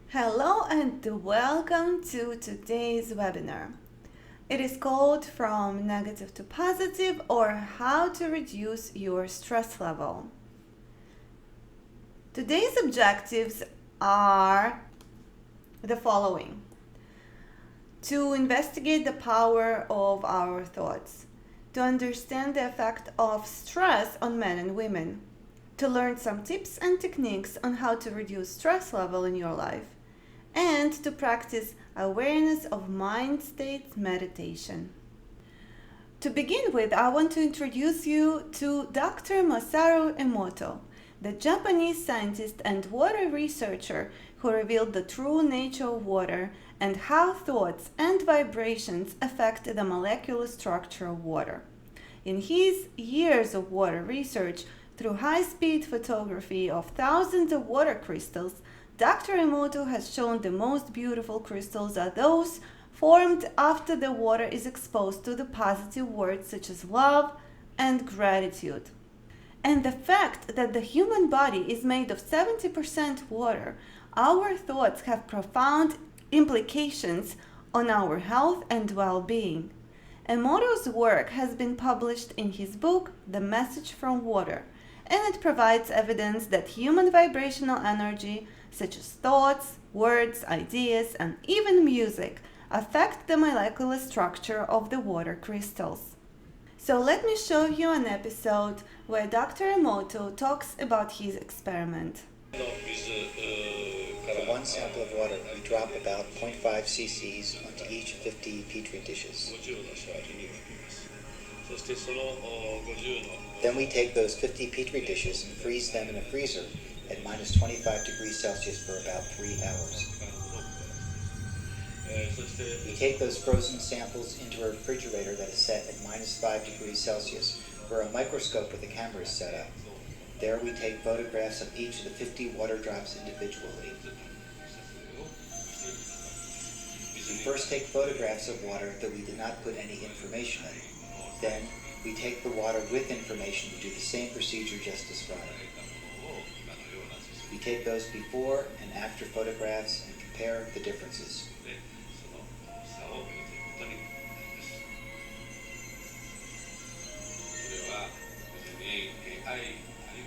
Hello and welcome to today's webinar. It is called From Negative to Positive, or How to Reduce Your Stress Level. Today's objectives are the following: to investigate the power of our thoughts, to understand the effect of stress on men and women, to learn some tips and techniques on how to reduce stress level in your life, and to practice awareness of mind state meditation. To begin with, I want to introduce you to Dr. Masaru Emoto, the Japanese scientist and water researcher who revealed the true nature of water and how thoughts and vibrations affect the molecular structure of water. In his years of water research, through high-speed photography of thousands of water crystals, Dr. Emoto has shown the most beautiful crystals are those formed after the water is exposed to the positive words such as love and gratitude. And the fact that the human body is made of 70% water, our thoughts have profound implications on our health and well-being. Emoto's work has been published in his book, The Message from Water, and it provides evidence that human vibrational energy, such as thoughts, words, ideas, and even music, affect the molecular structure of the water crystals. So let me show you an episode where Dr. Emoto talks about his experiment. For one sample of water, we drop about 0.5 cc's onto each 50 petri dishes. Then we take those 50 petri dishes and freeze them in a freezer at minus 25 degrees Celsius for about 3 hours. We take those frozen samples into a refrigerator that is set at minus 5 degrees Celsius, where a microscope with a camera is set up. There we take photographs of each of the 50 water drops individually. We first take photographs of water that we did not put any information in. Then we take the water with information and do the same procedure just described. We take those before and after photographs and compare the differences.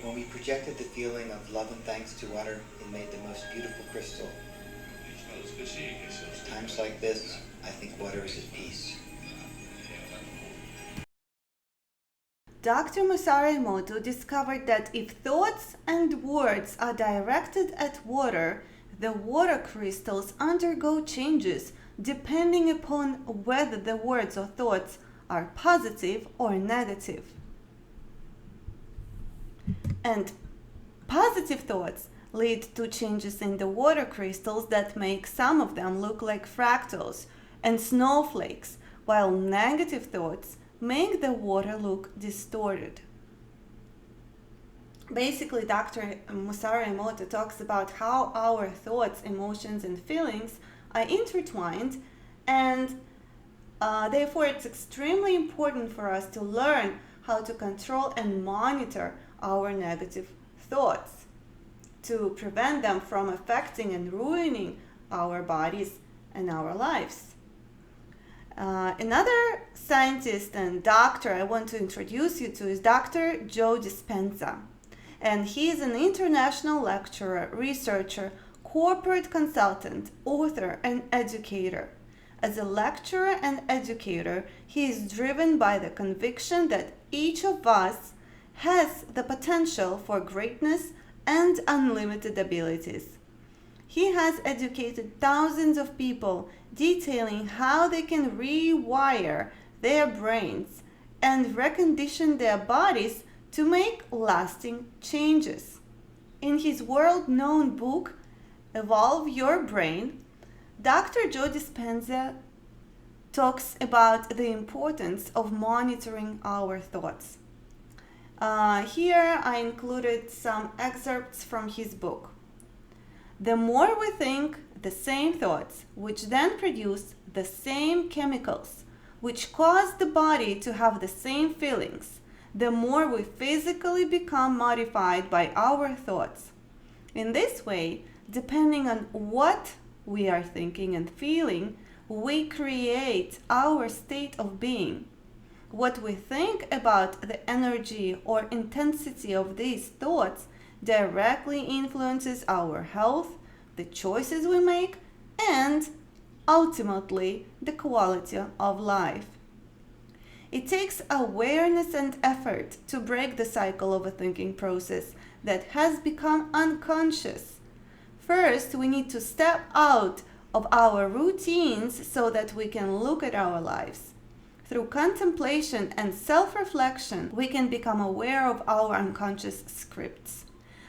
When we projected the feeling of love and thanks to water, it made the most beautiful crystal. At times like this, I think water is at peace. Dr. Masaru Emoto discovered that if thoughts and words are directed at water, the water crystals undergo changes depending upon whether the words or thoughts are positive or negative. And positive thoughts lead to changes in the water crystals that make some of them look like fractals and snowflakes, while negative thoughts make the water look distorted. Basically, Dr. Masaru Emoto talks about how our thoughts, emotions, and feelings are intertwined, and therefore it's extremely important for us to learn how to control and monitor our negative thoughts to prevent them from affecting and ruining our bodies and our lives. Another scientist and doctor I want to introduce you to is Dr. Joe Dispenza. And he is an international lecturer, researcher, corporate consultant, author, and educator. As a lecturer and educator, he is driven by the conviction that each of us has the potential for greatness and unlimited abilities. He has educated thousands of people, detailing how they can rewire their brains and recondition their bodies to make lasting changes. In his world-known book, Evolve Your Brain, Dr. Joe Dispenza talks about the importance of monitoring our thoughts. Here I included some excerpts from his book. The more we think the same thoughts, which then produce the same chemicals, which cause the body to have the same feelings, the more we physically become modified by our thoughts. In this way, Depending on what we are thinking and feeling, we create our state of being. What we think about the energy or intensity of these thoughts directly influences our health, the choices we make, and ultimately the quality of life. It takes awareness and effort to break the cycle of a thinking process that has become unconscious. First, we need to step out of our routines so that we can look at our lives. Through contemplation and self-reflection, we can become aware of our unconscious scripts.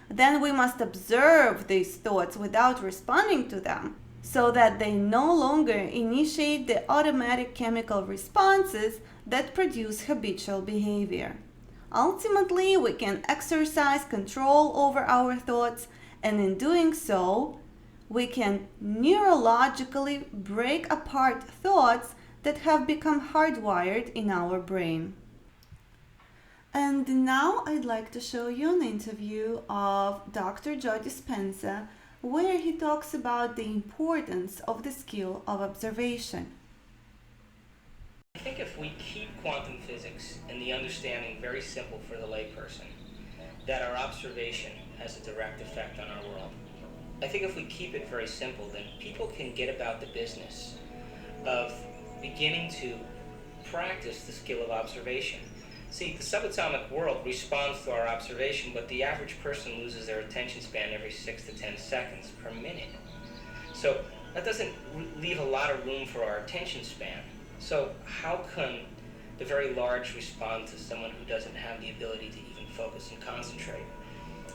Then we must observe these thoughts without responding to them, so that they no longer initiate the automatic chemical responses that produce habitual behavior. Ultimately, we can exercise control over our thoughts, and in doing so, we can neurologically break apart thoughts that have become hardwired in our brain. And now I'd like to show you an interview of Dr. Joe Dispenza, where he talks about the importance of the skill of observation. I think if we keep quantum physics and the understanding very simple for the layperson, that our observation has a direct effect on our world. I think if we keep it very simple, then people can get about the business of beginning to practice the skill of observation. See, the subatomic world responds to our observation, but the average person loses their attention span every 6 to 10 seconds per minute. So that doesn't leave a lot of room for our attention span. So how can the very large respond to someone who doesn't have the ability to even focus and concentrate?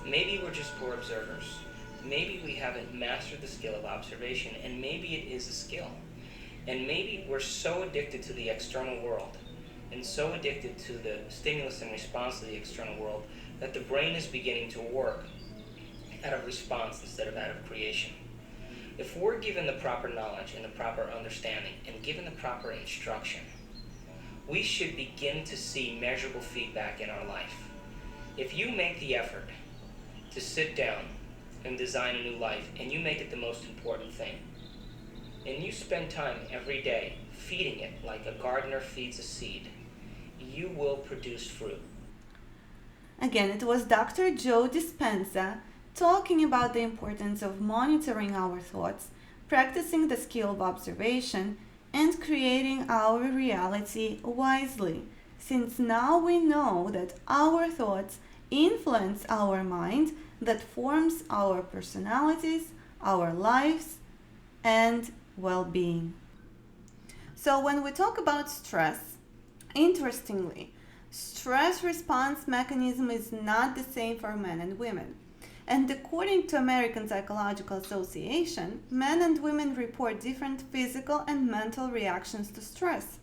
Maybe we're just poor observers. Maybe we haven't mastered the skill of observation, and maybe it is a skill. And maybe we're so addicted to the external world and so addicted to the stimulus and response to the external world that the brain is beginning to work out of response instead of out of creation. If we're given the proper knowledge and the proper understanding and given the proper instruction, we should begin to see measurable feedback in our life. If you make the effort to sit down and design a new life, and you make it the most important thing, and you spend time every day feeding it like a gardener feeds a seed, you will produce fruit. Again, it was Dr. Joe Dispenza talking about the importance of monitoring our thoughts, practicing the skill of observation, and creating our reality wisely, since now we know that our thoughts influence our mind that forms our personalities, our lives, and well-being. So when we talk about stress, interestingly, stress response mechanism is not the same for men and women. And according to American Psychological Association, men and women report different physical and mental reactions to stress.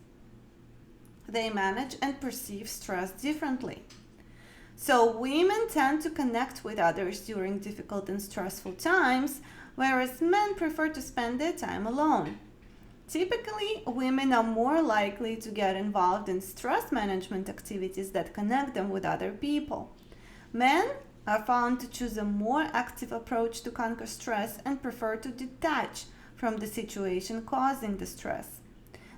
They manage and perceive stress differently. So women tend to connect with others during difficult and stressful times, whereas men prefer to spend their time alone. Typically, women are more likely to get involved in stress management activities that connect them with other people. Men are found to choose a more active approach to conquer stress and prefer to detach from the situation causing the stress.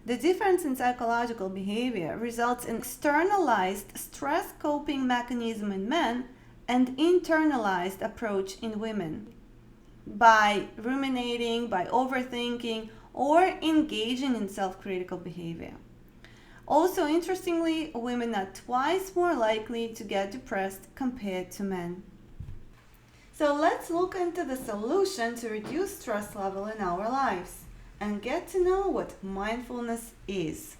The difference in psychological behavior results in externalized stress coping mechanism in men and internalized approach in women. By ruminating, by overthinking, or engaging in self-critical behavior. Also, interestingly, women are twice more likely to get depressed compared to men. So let's look into the solution to reduce stress level in our lives and get to know what mindfulness is.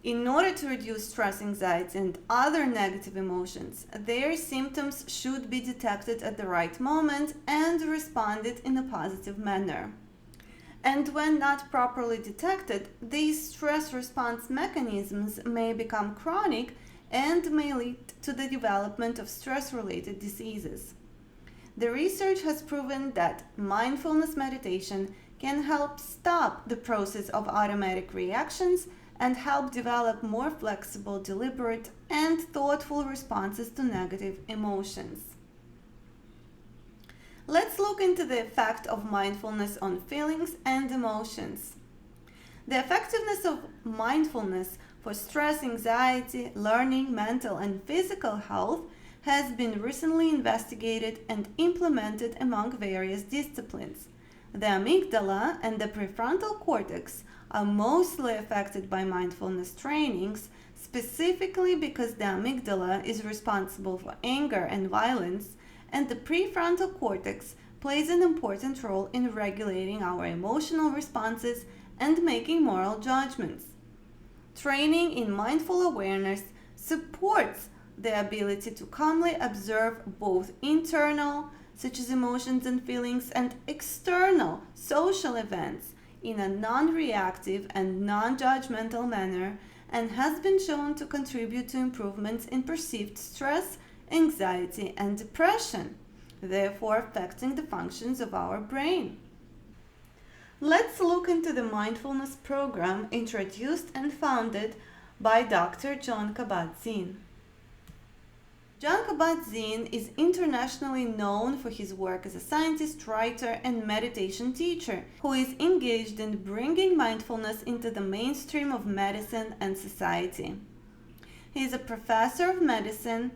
In order to reduce stress, anxiety, and other negative emotions, their symptoms should be detected at the right moment and responded in a positive manner. And when not properly detected, these stress response mechanisms may become chronic and may lead to the development of stress-related diseases. The research has proven that mindfulness meditation can help stop the process of automatic reactions and help develop more flexible, deliberate, and thoughtful responses to negative emotions. Let's look look into the effect of mindfulness on feelings and emotions. The effectiveness of mindfulness for stress, anxiety, learning, mental, and physical health has been recently investigated and implemented among various disciplines. The amygdala and the prefrontal cortex are mostly affected by mindfulness trainings, specifically because the amygdala is responsible for anger and violence, and the prefrontal cortex plays an important role in regulating our emotional responses and making moral judgments. Training in mindful awareness supports the ability to calmly observe both internal, such as emotions and feelings, and external, social events in a non-reactive and non-judgmental manner, and has been shown to contribute to improvements in perceived stress, anxiety, and depression, therefore affecting the functions of our brain. Let's look into the mindfulness program introduced and founded by Dr. Jon Kabat-Zinn. Jon Kabat-Zinn is internationally known for his work as a scientist, writer, and meditation teacher who is engaged in bringing mindfulness into the mainstream of medicine and society. He is a professor of medicine,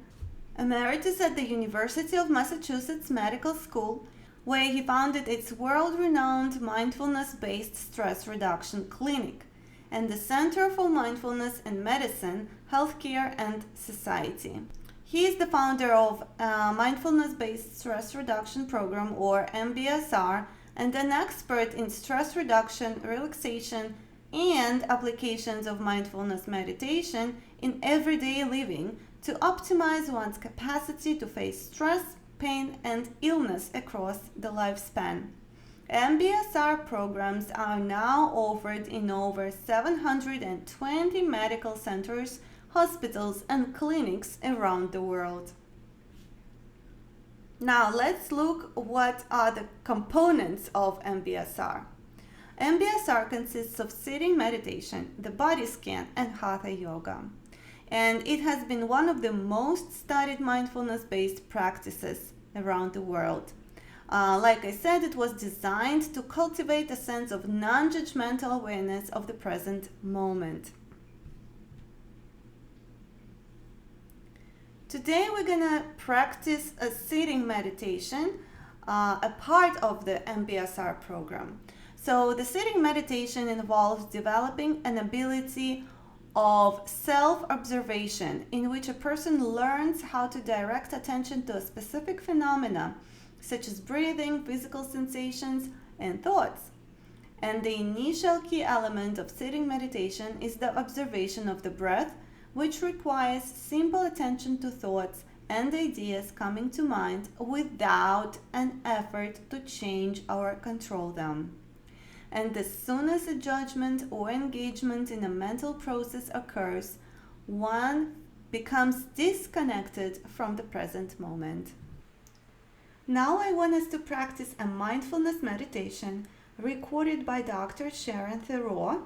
emeritus at the University of Massachusetts Medical School, where he founded its world-renowned mindfulness-based stress reduction clinic, and the Center for Mindfulness in Medicine, Healthcare, and Society. He is the founder of Mindfulness-Based Stress Reduction Program, or MBSR, and an expert in stress reduction, relaxation, and applications of mindfulness meditation in everyday living to optimize one's capacity to face stress, pain, and illness across the lifespan. MBSR programs are now offered in over 720 medical centers, hospitals, and clinics around the world. Now let's look what are the components of MBSR. MBSR consists of sitting meditation, the body scan, and hatha yoga. And it has been one of the most studied mindfulness-based practices around the world. Like I said, it was designed to cultivate a sense of non-judgmental awareness of the present moment. Today we're going to practice a sitting meditation, a part of the MBSR program. So the sitting meditation involves developing an ability of self-observation in which a person learns how to direct attention to a specific phenomena, such as breathing, physical sensations, and thoughts. And the initial key element of sitting meditation is the observation of the breath, which requires simple attention to thoughts and ideas coming to mind without an effort to change or control them. And as soon as a judgment or engagement in a mental process occurs, one becomes disconnected from the present moment. Now I want us to practice a mindfulness meditation recorded by Dr. Sharon Thoreau,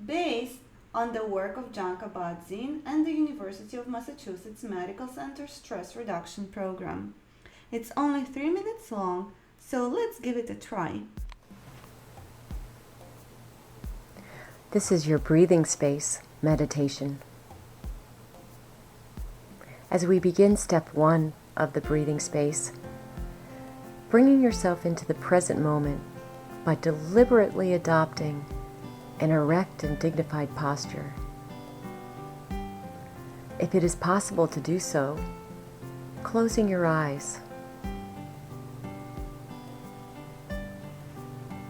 based on the work of Jon Kabat-Zinn and the University of Massachusetts Medical Center Stress Reduction Program. It's only 3 minutes long, so let's give it a try. This is your breathing space meditation. As we begin step 1 of the breathing space, bringing yourself into the present moment by deliberately adopting an erect and dignified posture. If it is possible to do so, closing your eyes.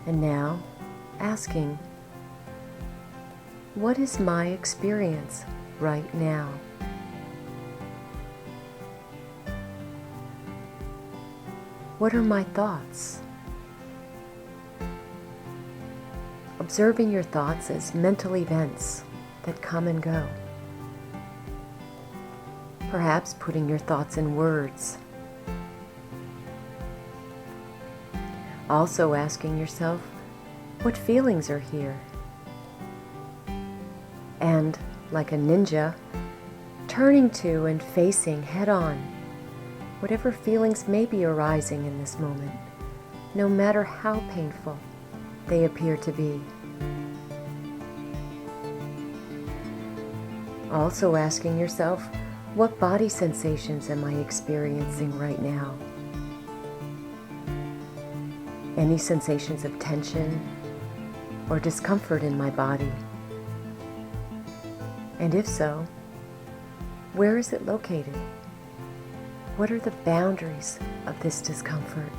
And now, asking, what is my experience right now? What are my thoughts? Observing your thoughts as mental events that come and go. Perhaps putting your thoughts in words. Also asking yourself, what feelings are here? And, like a ninja, turning to and facing head-on whatever feelings may be arising in this moment, no matter how painful they appear to be. Also asking yourself, what body sensations am I experiencing right now? Any sensations of tension or discomfort in my body? And if so, where is it located? What are the boundaries of this discomfort?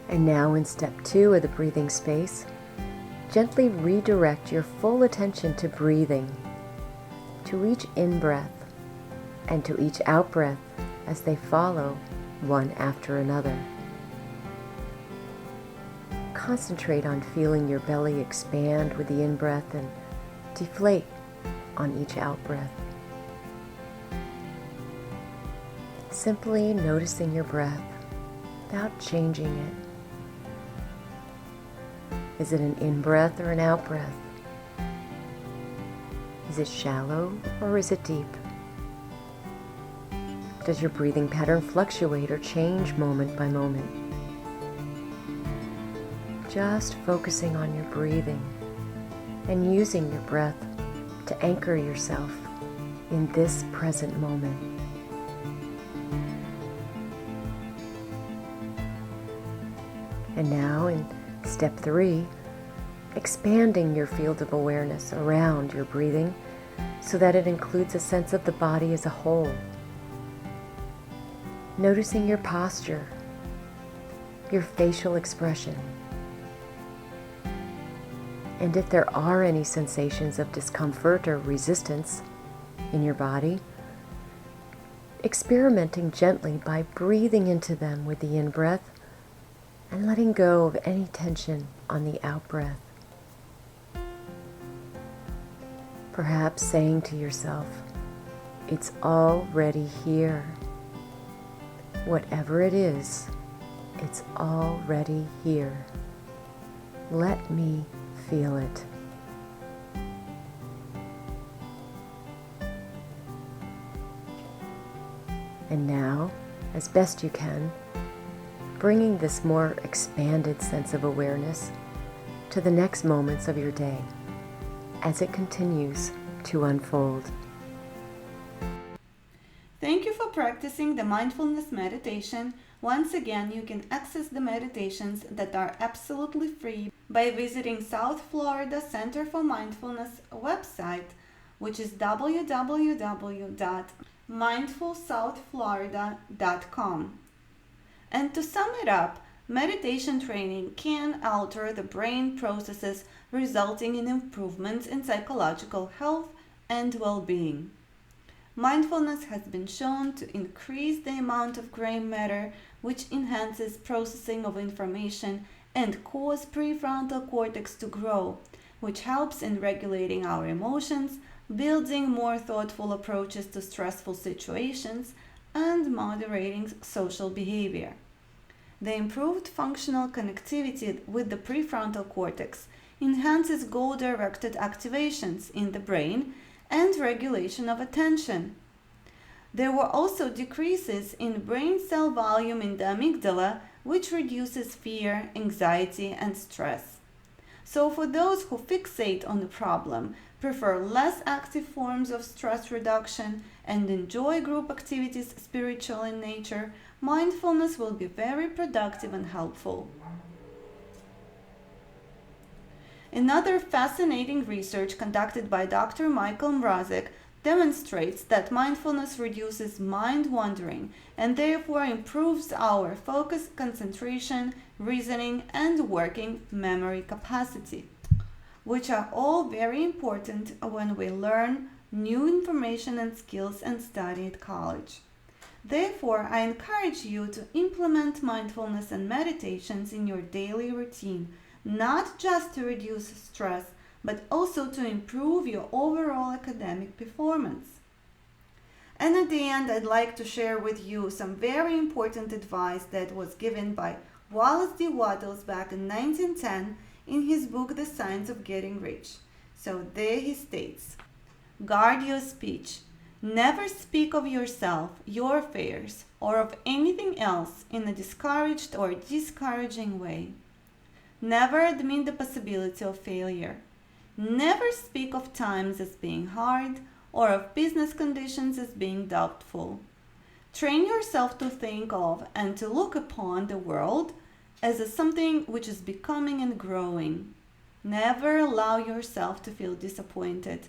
And now in step 2 of the breathing space, gently redirect your full attention to breathing, to each in-breath and to each out-breath as they follow one after another. Concentrate on feeling your belly expand with the in-breath and deflate on each out-breath. Simply noticing your breath without changing it. Is it an in-breath or an out-breath? Is it shallow or is it deep? Does your breathing pattern fluctuate or change moment by moment? Just focusing on your breathing and using your breath to anchor yourself in this present moment. And now in step 3, expanding your field of awareness around your breathing so that it includes a sense of the body as a whole. Noticing your posture, your facial expression, and if there are any sensations of discomfort or resistance in your body, experimenting gently by breathing into them with the in-breath and letting go of any tension on the out-breath. Perhaps saying to yourself, it's already here. Whatever it is, it's already here. Let me feel it. And now, as best you can, bringing this more expanded sense of awareness to the next moments of your day as it continues to unfold. Thank you for practicing the mindfulness meditation. Once again, you can access the meditations that are absolutely free by visiting South Florida Center for Mindfulness website, which is www.mindfulsouthflorida.com. And to sum it up, meditation training can alter the brain processes, resulting in improvements in psychological health and well-being. Mindfulness has been shown to increase the amount of gray matter, which enhances processing of information and cause prefrontal cortex to grow, which helps in regulating our emotions, building more thoughtful approaches to stressful situations, and moderating social behavior. The improved functional connectivity with the prefrontal cortex enhances goal-directed activations in the brain and regulation of attention. There were also decreases in brain cell volume in the amygdala, which reduces fear, anxiety, and stress. So for those who fixate on the problem, prefer less active forms of stress reduction, and enjoy group activities spiritual in nature, mindfulness will be very productive and helpful. Another fascinating research conducted by Dr. Michael Mrazek demonstrates that mindfulness reduces mind wandering and therefore improves our focus, concentration, reasoning, and working memory capacity, which are all very important when we learn new information and skills and study at college. Therefore, I encourage you to implement mindfulness and meditations in your daily routine, not just to reduce stress, but also to improve your overall academic performance. And at the end, I'd like to share with you some very important advice that was given by Wallace D. Wattles back in 1910 in his book, The Science of Getting Rich. So there he states, guard your speech. Never speak of yourself, your fears, or of anything else in a discouraged or discouraging way. Never admit the possibility of failure. Never speak of times as being hard or of business conditions as being doubtful. Train yourself to think of and to look upon the world as something which is becoming and growing. Never allow yourself to feel disappointed.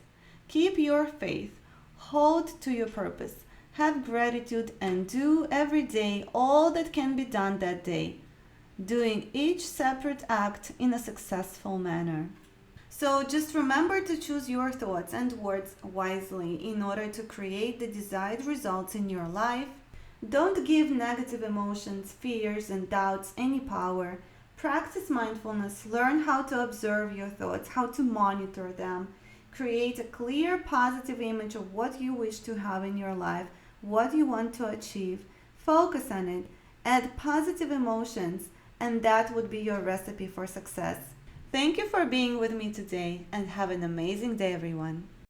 Keep your faith. Hold to your purpose. Have gratitude and do every day all that can be done that day, doing each separate act in a successful manner. So just remember to choose your thoughts and words wisely in order to create the desired results in your life. Don't give negative emotions, fears, and doubts any power. Practice mindfulness. Learn how to observe your thoughts, how to monitor them. Create a clear, positive image of what you wish to have in your life, what you want to achieve. Focus on it. Add positive emotions, and that would be your recipe for success. Thank you for being with me today, and have an amazing day, everyone.